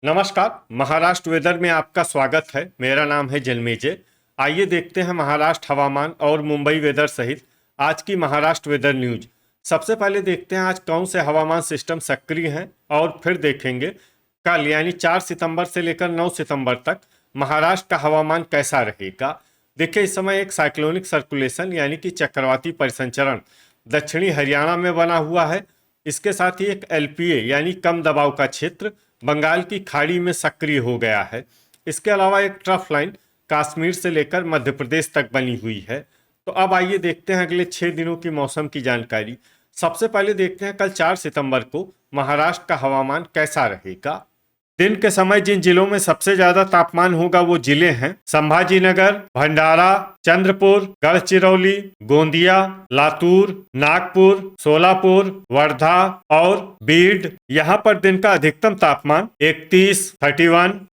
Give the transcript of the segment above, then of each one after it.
नमस्कार। महाराष्ट्र वेदर में आपका स्वागत है। मेरा नाम है जन्मेजय। आइए देखते हैं महाराष्ट्र हवामान और मुंबई वेदर सहित आज की महाराष्ट्र वेदर न्यूज। सबसे पहले देखते हैं आज कौन से हवामान सिस्टम सक्रिय हैं और फिर देखेंगे कल यानी 4 सितंबर से लेकर 9 सितंबर तक महाराष्ट्र का हवामान कैसा रहेगा। देखिए, इस समय एक साइक्लोनिक सर्कुलेशन यानी कि चक्रवाती परिसंचरण दक्षिणी हरियाणा में बना हुआ है। इसके साथ ही एक एलपीए यानी कम दबाव का क्षेत्र बंगाल की खाड़ी में सक्रिय हो गया है। इसके अलावा एक ट्रफ लाइन कश्मीर से लेकर मध्य प्रदेश तक बनी हुई है। तो अब आइए देखते हैं अगले 6 दिनों की मौसम की जानकारी। सबसे पहले देखते हैं कल 4 सितंबर को महाराष्ट्र का हवामान कैसा रहेगा। दिन के समय जिन जिलों में सबसे ज्यादा तापमान होगा वो जिले हैं संभाजीनगर, भंडारा, चंद्रपुर, गढ़चिरौली, गोंदिया, लातूर, नागपुर, सोलापुर, वर्धा और बीड। यहाँ पर दिन का अधिकतम तापमान 31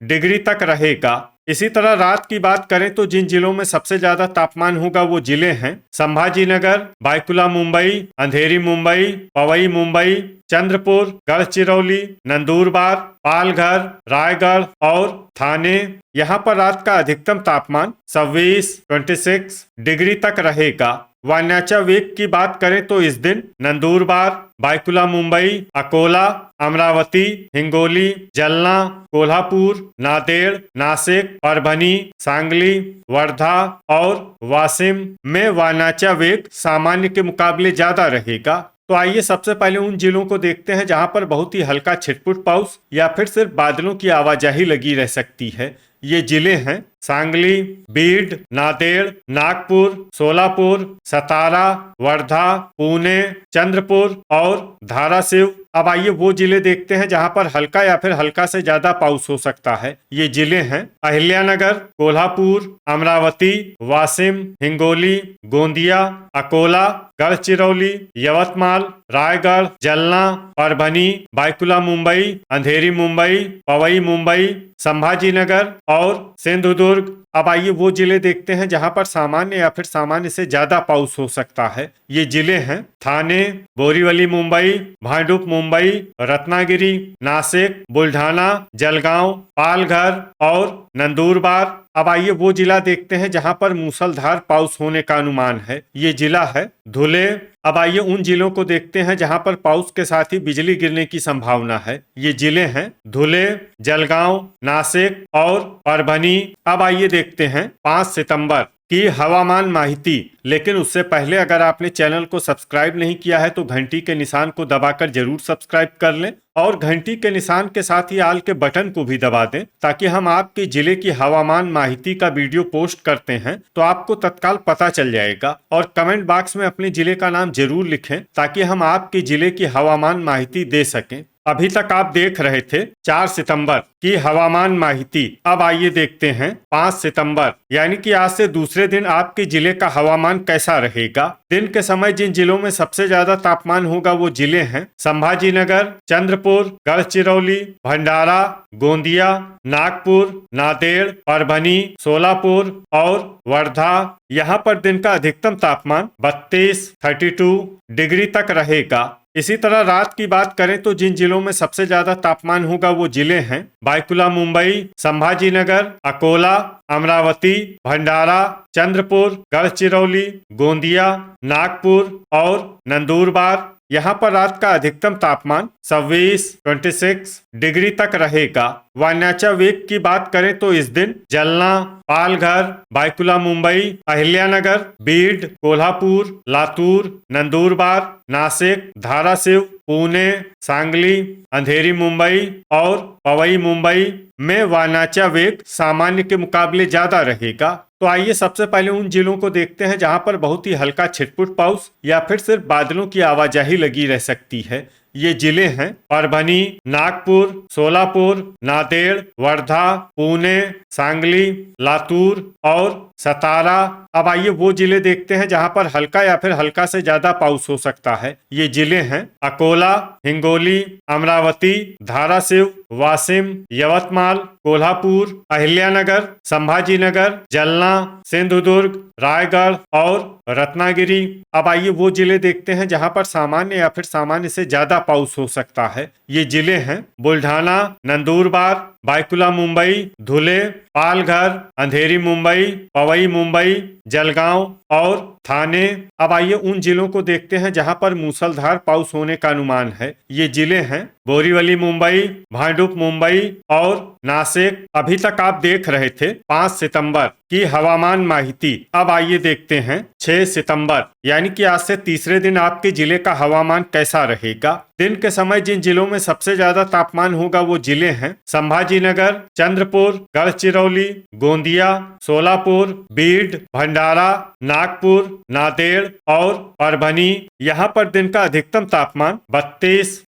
डिग्री तक रहेगा। इसी तरह रात की बात करें तो जिन जिलों में सबसे ज्यादा तापमान होगा वो जिले हैं संभाजीनगर, बायकुला मुंबई, अंधेरी मुंबई, पवई मुंबई, चंद्रपुर, गढ़चिरौली, नंदुरबार, पालघर, रायगढ़ और थाने। यहाँ पर रात का अधिकतम तापमान 26 डिग्री तक रहेगा। वायनाचा वेग की बात करें तो इस दिन नंदुरबार, बायकुला मुंबई, अकोला, अमरावती, हिंगोली, जलना, कोल्हापुर, नांदेड़, नासिक, परभनी, सांगली, वर्धा और वाशिम में वायनाचा वेग सामान्य के मुकाबले ज्यादा रहेगा। तो आइए सबसे पहले उन जिलों को देखते हैं जहां पर बहुत ही हल्का छिटपुट पाउस या फिर सिर्फ बादलों की आवाजाही लगी रह सकती है। ये जिले हैं सांगली, बीड, नांदेड़, नागपुर, सोलापुर, सतारा, वर्धा, पुणे, चंद्रपुर और धाराशिव। अब आइए वो जिले देखते हैं जहां पर हल्का या फिर हल्का से ज्यादा पाउस हो सकता है। ये जिले हैं अहिल्यानगर, कोल्हापुर, अमरावती, वाशिम, हिंगोली, गोंदिया, अकोला, गढ़चिरौली, यवतमाल, रायगढ़, जलना, परभनी, बायकुला मुंबई, अंधेरी मुंबई, पवई मुंबई, संभाजीनगर और सिंधुदुर्ग। अब आइए वो जिले देखते हैं जहां पर सामान्य या फिर सामान्य से ज्यादा पाउस हो सकता है। ये जिले हैं थाने, बोरीवली मुंबई, भांडुप मुंबई, रत्नागिरी, नासिक, बुल्ढाना, जलगांव, पालघर और नंदुरबार। अब आइए वो जिला देखते हैं जहां पर मूसलधार पाउस होने का अनुमान है। ये जिला है धुले। अब आइए उन जिलों को देखते हैं जहां पर पाउस के साथ ही बिजली गिरने की संभावना है। ये जिले हैं धुले, जलगांव, नासिक और परभनी। अब आइए देखते हैं 5 सितंबर की हवामान माहिती। लेकिन उससे पहले अगर आपने चैनल को सब्सक्राइब नहीं किया है तो घंटी के निशान को दबाकर जरूर सब्सक्राइब कर लें और घंटी के निशान के साथ ही आल के बटन को भी दबा दें ताकि हम आपके जिले की हवामान माहिती का वीडियो पोस्ट करते हैं तो आपको तत्काल पता चल जाएगा। और कमेंट बॉक्स में अपने जिले का नाम जरूर लिखें ताकि हम आपके जिले की हवामान माहिती दे सकें। अभी तक आप देख रहे थे 4 सितंबर की हवामान माहिती। अब आइए देखते हैं 5 सितंबर यानी कि आज से दूसरे दिन आपके जिले का हवामान कैसा रहेगा। दिन के समय जिन जिलों में सबसे ज्यादा तापमान होगा वो जिले हैं संभाजीनगर, चंद्रपुर, गढ़चिरौली, भंडारा, गोंदिया, नागपुर, नांदेड़, परभनी, सोलापुर और वर्धा। यहाँ पर दिन का अधिकतम तापमान 32 डिग्री तक रहेगा। इसी तरह रात की बात करें तो जिन जिलों में सबसे ज्यादा तापमान होगा वो जिले हैं बायकुला मुंबई, संभाजीनगर, अकोला, अमरावती, भंडारा, चंद्रपुर, गढ़चिरौली, गोंदिया, नागपुर और नंदुरबार। यहाँ पर रात का अधिकतम तापमान 26 डिग्री तक रहेगा। वायनाचा वेग की बात करें तो इस दिन जलना, पालघर, बायकुला मुंबई, अहिल्यानगर, बीड, कोल्हापुर, लातूर, नंदुरबार, नासिक, धाराशिव, पुणे, सांगली, अंधेरी मुंबई और पवई मुंबई में वायनाचा वेग सामान्य के मुकाबले ज्यादा रहेगा। तो आइए सबसे पहले उन जिलों को देखते हैं जहां पर बहुत ही हल्का छिटपुट पाउस या फिर सिर्फ बादलों की आवाजाही लगी रह सकती है। ये जिले हैं परभनी, नागपुर, सोलापुर, नांदेड़, वर्धा, पुणे, सांगली, लातूर और सतारा। अब आइए वो जिले देखते हैं जहां पर हल्का या फिर हल्का से ज्यादा पाउस हो सकता है। ये जिले हैं अकोला, हिंगोली, अमरावती, धाराशिव, वाशिम, यवतमाल, कोल्हापुर, अहिल्यानगर, संभाजीनगर, जालना, सिंधुदुर्ग, रायगढ़ और रत्नागिरी। अब आइए वो जिले देखते हैं जहां पर सामान्य या फिर सामान्य से ज्यादा पाउस हो सकता है। ये जिले हैं बुल्ढाना, नंदुरबार, बायकुला मुंबई, धुले, पालघर, अंधेरी मुंबई, पवई मुंबई, जलगांव और थाने। अब आइए उन जिलों को देखते हैं जहां पर मूसलाधार पाउस होने का अनुमान है। ये जिले हैं बोरीवली मुंबई, भांडुप मुंबई और नासिक। अभी तक आप देख रहे थे 5 सितंबर की हवामान माहिती। अब आइए देखते हैं 6 सितंबर यानी कि आज से तीसरे दिन आपके जिले का हवामान कैसा रहेगा। दिन के समय जिन जिलों में सबसे ज्यादा तापमान होगा वो जिले हैं संभाजीनगर, चंद्रपुर, गढ़चिरौली, गोंदिया, सोलापुर, बीड, भंडारा, नागपुर, नांदेड़ और परभनी। यहाँ पर दिन का अधिकतम तापमान 32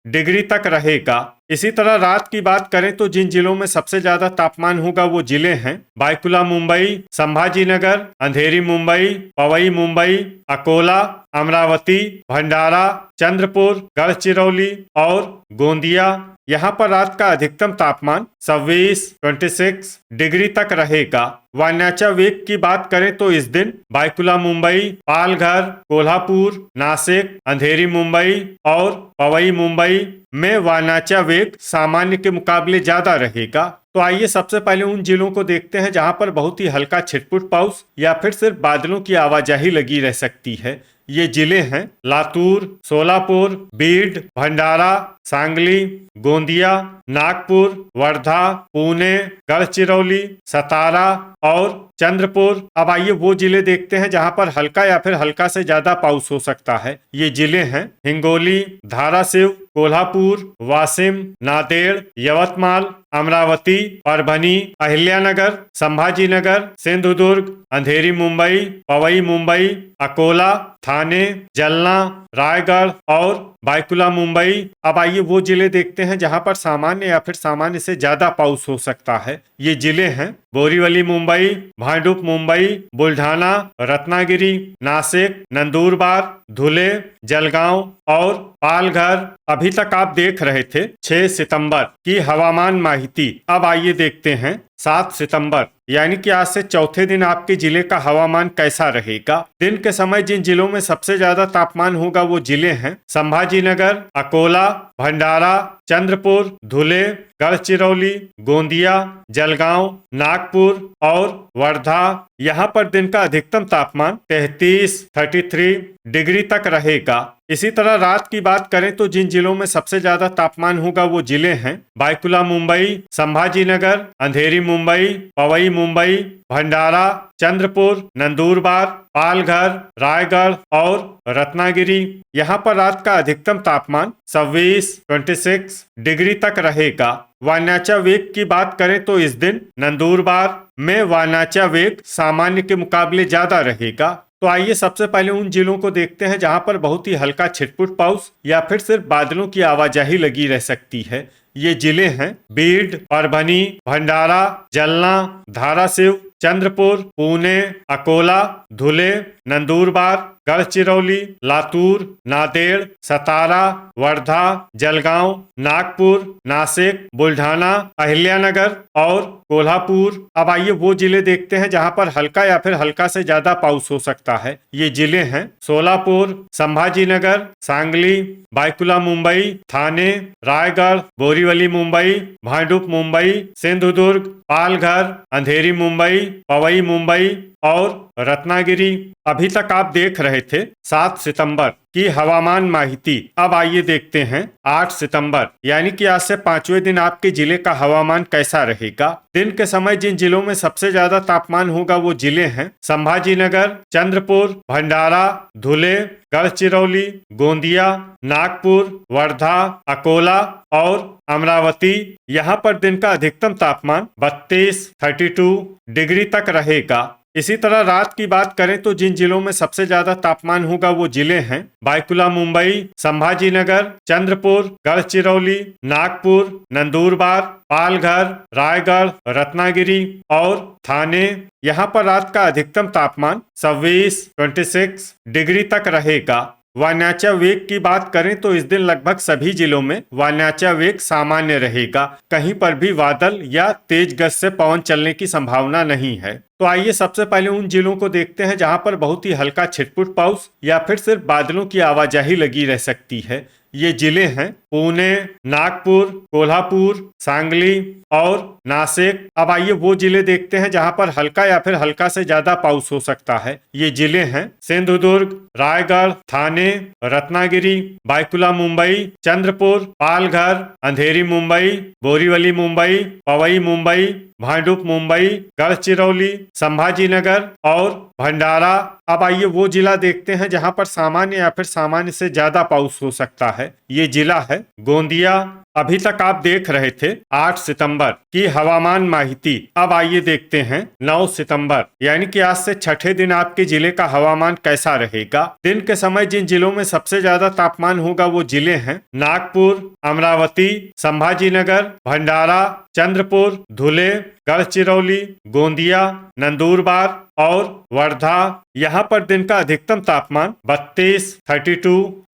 डिग्री तक रहेगा। इसी तरह रात की बात करें तो जिन जिलों में सबसे ज्यादा तापमान होगा वो जिले हैं बायकुला मुंबई, संभाजीनगर, अंधेरी मुंबई, पवई मुंबई, अकोला, अमरावती, भंडारा, चंद्रपुर, गढ़चिरौली और गोंदिया। यहाँ पर रात का अधिकतम तापमान 26 डिग्री तक रहेगा। वायनाचा वेग की बात करें तो इस दिन बायकुला मुंबई, पालघर, कोल्हापुर, नासिक, अंधेरी मुंबई और पवई मुंबई में वायनाचा वेग सामान्य के मुकाबले ज्यादा रहेगा। तो आइए सबसे पहले उन जिलों को देखते हैं जहां पर बहुत ही हल्का छिटपुट पाउस या फिर सिर्फ बादलों की आवाजाही लगी रह सकती है। ये जिले हैं लातूर, सोलापुर, बीड, भंडारा, सांगली, गोंदिया, नागपुर, वर्धा, पुणे, गढ़चिरौली, सतारा और चंद्रपुर। अब आइए वो जिले देखते हैं जहां पर हल्का या फिर हल्का से ज्यादा पाउस हो सकता है। ये जिले हैं हिंगोली, धाराशिव, कोल्हापुर, वाशिम, नांदेड़, यवतमाल, अमरावती, परभनी, अहिल्यानगर, संभाजीनगर, सिंधुदुर्ग, अंधेरी मुंबई, पवई मुंबई, अकोला, थाने, जालना, रायगढ़ और बायकुला मुंबई। अब आइए वो जिले देखते हैं जहां पर सामान्य या फिर सामान्य से ज्यादा पाउस हो सकता है। ये जिले हैं बोरीवली मुंबई, भांडुप मुंबई, बुल्ढाना, रत्नागिरी, नासिक, नंदुरबार, धुले, जलगांव और पालघर। अभी तक आप देख रहे थे 6 सितंबर की हवामान माहिती। अब आइए देखते हैं 7 सितंबर यानी कि आज से चौथे दिन आपके जिले का हवामान कैसा रहेगा। दिन के समय जिन जिलों में सबसे ज्यादा तापमान होगा वो जिले हैं संभाजीनगर, अकोला, भंडारा, चंद्रपुर, धुले, गढ़चिरौली, गोंदिया, जलगांव, नागपुर और वर्धा। यहाँ पर दिन का अधिकतम तापमान 33 डिग्री तक रहेगा। इसी तरह रात की बात करें तो जिन जिलों में सबसे ज्यादा तापमान होगा वो जिले हैं बायकुला मुंबई, संभाजीनगर, अंधेरी मुंबई, पवई मुंबई, भंडारा, चंद्रपुर, नंदुरबार, पालघर, रायगढ़ और रत्नागिरी। यहाँ पर रात का अधिकतम तापमान 26 डिग्री तक रहेगा। वायनाचा वेग की बात करें तो इस दिन नंदुरबार में वायनाचा वेग सामान्य के मुकाबले ज्यादा रहेगा। तो आइए सबसे पहले उन जिलों को देखते हैं जहां पर बहुत ही हल्का छिटपुट पाउस या फिर सिर्फ बादलों की आवाजाही लगी रह सकती है। ये जिले हैं बीड, परभनी, भंडारा, जालना, धाराशिव, चंद्रपुर, पुणे, अकोला, धुले, नंदुरबार, गढ़चिरौली, लातूर, नांदेड़, सतारा, वर्धा, जलगांव, नागपुर, नासिक, बुल्ढाना, अहिल्यानगर और कोल्हापुर। अब आइए वो जिले देखते हैं जहां पर हल्का या फिर हल्का से ज्यादा पाउस हो सकता है। ये जिले हैं सोलापुर, संभाजीनगर, सांगली, बायकुला मुंबई, थाने, रायगढ़, बोरीवली मुंबई, भांडुप मुंबई, सिंधुदुर्ग, पालघर, अंधेरी मुंबई, पवई मुंबई और रत्नागिरी। अभी तक आप देख रहे थे 7 सितंबर की हवामान माहिती। अब आइए देखते हैं 8 सितंबर यानी कि आज से 5वें दिन आपके जिले का हवामान कैसा रहेगा। दिन के समय जिन जिलों में सबसे ज्यादा तापमान होगा वो जिले हैं संभाजीनगर, चंद्रपुर, भंडारा, धुले, गढ़चिरौली, गोंदिया, नागपुर, वर्धा, अकोला और अमरावती। यहाँ पर दिन का अधिकतम तापमान 32 डिग्री तक रहेगा। इसी तरह रात की बात करें तो जिन जिलों में सबसे ज्यादा तापमान होगा वो जिले हैं बायकुला मुंबई, संभाजीनगर, चंद्रपुर, गढ़चिरौली, नागपुर, नंदुरबार, पालघर, रायगढ़, रत्नागिरी और थाने। यहाँ पर रात का अधिकतम तापमान 26 डिग्री तक रहेगा। वायनाचा वेग की बात करें तो इस दिन लगभग सभी जिलों में वायनाचा वेग सामान्य रहेगा। कहीं पर भी बादल या तेज गति से पवन चलने की संभावना नहीं है। तो आइए सबसे पहले उन जिलों को देखते हैं जहां पर बहुत ही हल्का छिटपुट पाउस या फिर सिर्फ बादलों की आवाजाही लगी रह सकती है। ये जिले हैं पुणे, नागपुर, कोल्हापुर, सांगली और नासिक। अब आइए वो जिले देखते हैं जहां पर हल्का या फिर हल्का से ज्यादा पाउस हो सकता है। ये जिले हैं सिंधुदुर्ग, रायगढ़, ठाणे, रत्नागिरी, बायकुला मुंबई, चंद्रपुर, पालघर, अंधेरी मुंबई, बोरीवली मुंबई, पवई मुंबई, भांडुप मुंबई, गढ़चिरौली, संभाजीनगर और भंडारा। अब आइए वो जिला देखते हैं जहां पर सामान्य या फिर सामान्य से ज्यादा पाउस हो सकता है। ये जिला है गोंदिया। अभी तक आप देख रहे थे 8 सितंबर की हवामान माहिती। अब आइए देखते हैं 9 सितंबर यानी कि आज से छठे दिन आपके जिले का हवामान कैसा रहेगा। दिन के समय जिन जिलों में सबसे ज्यादा तापमान होगा वो जिले हैं नागपुर, अमरावती, संभाजीनगर, भंडारा, चंद्रपुर, धुले, गढ़चिरौली, गोंदिया, नंदुरबार और वर्धा। यहाँ पर दिन का अधिकतम तापमान 32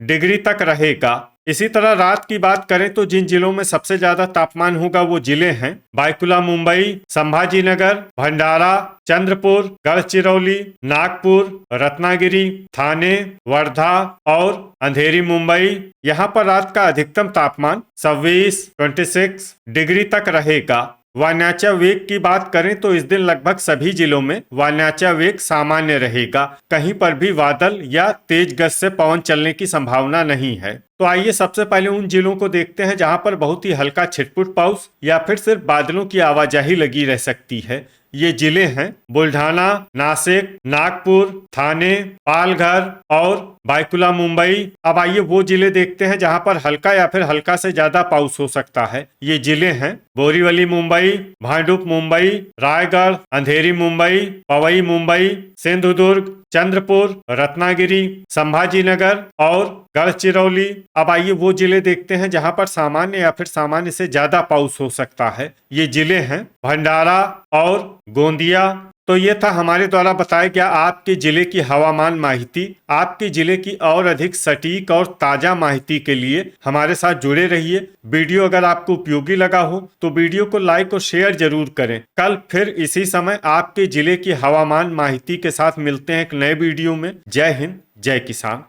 डिग्री तक रहेगा। इसी तरह रात की बात करें तो जिन जिलों में सबसे ज्यादा तापमान होगा वो जिले हैं बायकुला मुंबई, संभाजीनगर, भंडारा, चंद्रपुर, गढ़चिरौली, नागपुर, रत्नागिरी, ठाणे, वर्धा और अंधेरी मुंबई। यहाँ पर रात का अधिकतम तापमान 26 डिग्री तक रहेगा। वायनाचा वेग की बात करें तो इस दिन लगभग सभी जिलों में वायनाचा वेग सामान्य रहेगा। कहीं पर भी बादल या तेज गति से पवन चलने की संभावना नहीं है। तो आइए सबसे पहले उन जिलों को देखते हैं जहां पर बहुत ही हल्का छिटपुट पाउस या फिर सिर्फ बादलों की आवाजाही लगी रह सकती है। ये जिले हैं बुल्ढाना, नासिक, नागपुर, ठाणे, पालघर और बायकुला मुंबई। अब आइए वो जिले देखते हैं जहां पर हल्का या फिर हल्का से ज्यादा पाउस हो सकता है। ये जिले हैं बोरीवली मुंबई, भांडुप मुंबई, रायगढ़, अंधेरी मुंबई, पवई मुंबई, सिंधुदुर्ग, चंद्रपुर, रत्नागिरी, संभाजीनगर और गढ़चिरौली। अब आइए वो जिले देखते हैं जहां पर सामान्य या फिर सामान्य से ज्यादा पाउस हो सकता है। ये जिले हैं भंडारा और गोंदिया। तो ये था हमारे द्वारा बताया गया आपके जिले की हवामान माहिती। आपके जिले की और अधिक सटीक और ताजा माहिती के लिए हमारे साथ जुड़े रहिए। वीडियो अगर आपको उपयोगी लगा हो तो वीडियो को लाइक और शेयर जरूर करें। कल फिर इसी समय आपके जिले की हवामान माहिती के साथ मिलते हैं एक नए वीडियो में। जय हिंद, जय किसान।